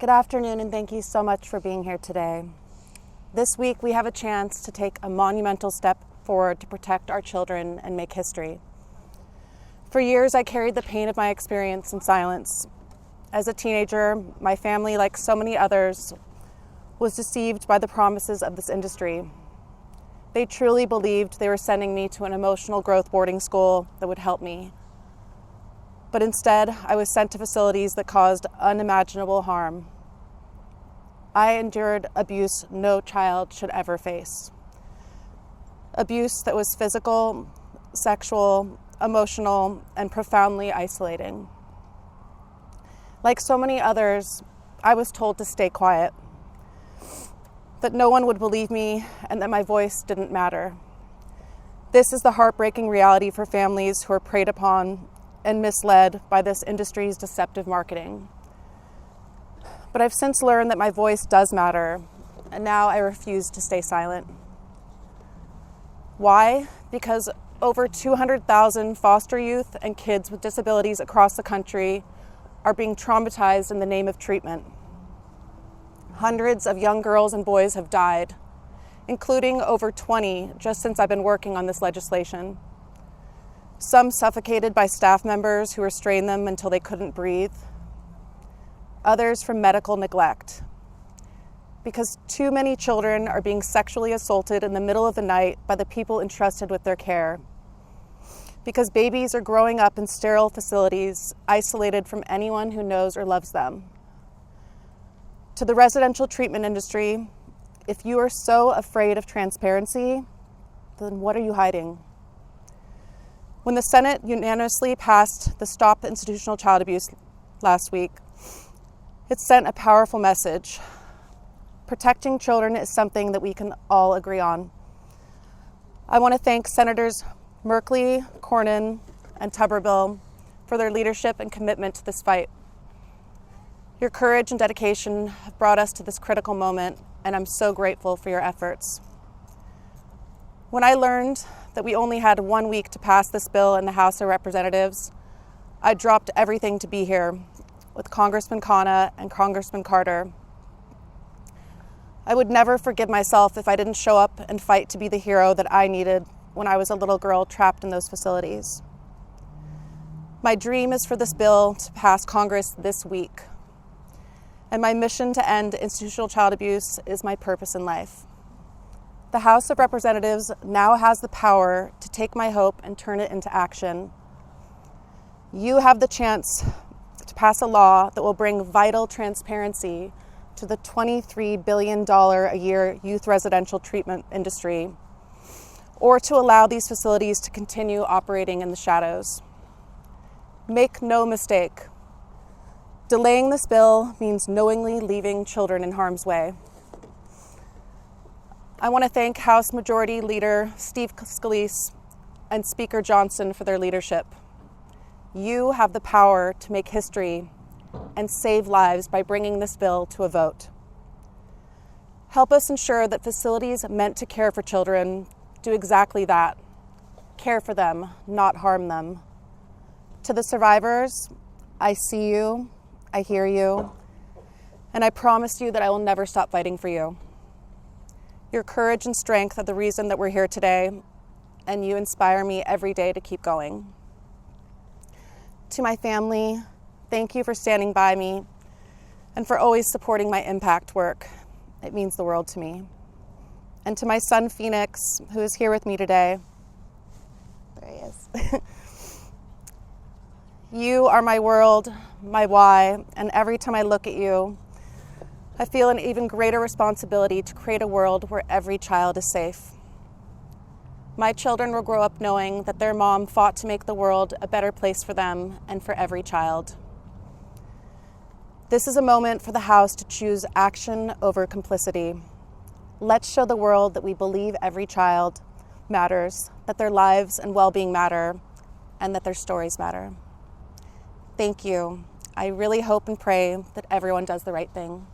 Good afternoon, and thank you so much for being here today. This week, we have a chance to take a monumental step forward to protect our children and make history. For years, I carried the pain of my experience in silence. As a teenager, my family, like so many others, was deceived by the promises of this industry. They truly believed they were sending me to an emotional growth boarding school that would help me. But instead, I was sent to facilities that caused unimaginable harm. I endured abuse no child should ever face. Abuse that was physical, sexual, emotional, and profoundly isolating. Like so many others, I was told to stay quiet, that no one would believe me, and that my voice didn't matter. This is the heartbreaking reality for families who are preyed upon and misled by this industry's deceptive marketing. But I've since learned that my voice does matter, and now I refuse to stay silent. Why? Because over 200,000 foster youth and kids with disabilities across the country are being traumatized in the name of treatment. Hundreds of young girls and boys have died, including over 20 just since I've been working on this legislation. Some suffocated by staff members who restrained them until they couldn't breathe. Others from medical neglect. Because too many children are being sexually assaulted in the middle of the night by the people entrusted with their care. Because babies are growing up in sterile facilities, isolated from anyone who knows or loves them. To the residential treatment industry, if you are so afraid of transparency, then what are you hiding? When the Senate unanimously passed the Stop Institutional Child Abuse last week, it sent a powerful message. Protecting children is something that we can all agree on. I want to thank Senators Merkley, Cornyn, and Tuberville for their leadership and commitment to this fight. Your courage and dedication have brought us to this critical moment, and I'm so grateful for your efforts. When I learned that we only had 1 week to pass this bill in the House of Representatives, I dropped everything to be here with Congressman Khanna and Congressman Carter. I would never forgive myself if I didn't show up and fight to be the hero that I needed when I was a little girl trapped in those facilities. My dream is for this bill to pass Congress this week. And my mission to end institutional child abuse is my purpose in life. The House of Representatives now has the power to take my hope and turn it into action. You have the chance to pass a law that will bring vital transparency to the $23 billion a year youth residential treatment industry, or to allow these facilities to continue operating in the shadows. Make no mistake, delaying this bill means knowingly leaving children in harm's way. I want to thank House Majority Leader Steve Scalise and Speaker Johnson for their leadership. You have the power to make history and save lives by bringing this bill to a vote. Help us ensure that facilities meant to care for children do exactly that. Care for them, not harm them. To the survivors, I see you, I hear you, and I promise you that I will never stop fighting for you. Your courage and strength are the reason that we're here today, and you inspire me every day to keep going. To my family, thank you for standing by me and for always supporting my impact work. It means the world to me. And to my son, Phoenix, who is here with me today. There he is. You are my world, my why, and every time I look at you, I feel an even greater responsibility to create a world where every child is safe. My children will grow up knowing that their mom fought to make the world a better place for them and for every child. This is a moment for the House to choose action over complicity. Let's show the world that we believe every child matters, that their lives and well-being matter, and that their stories matter. Thank you. I really hope and pray that everyone does the right thing.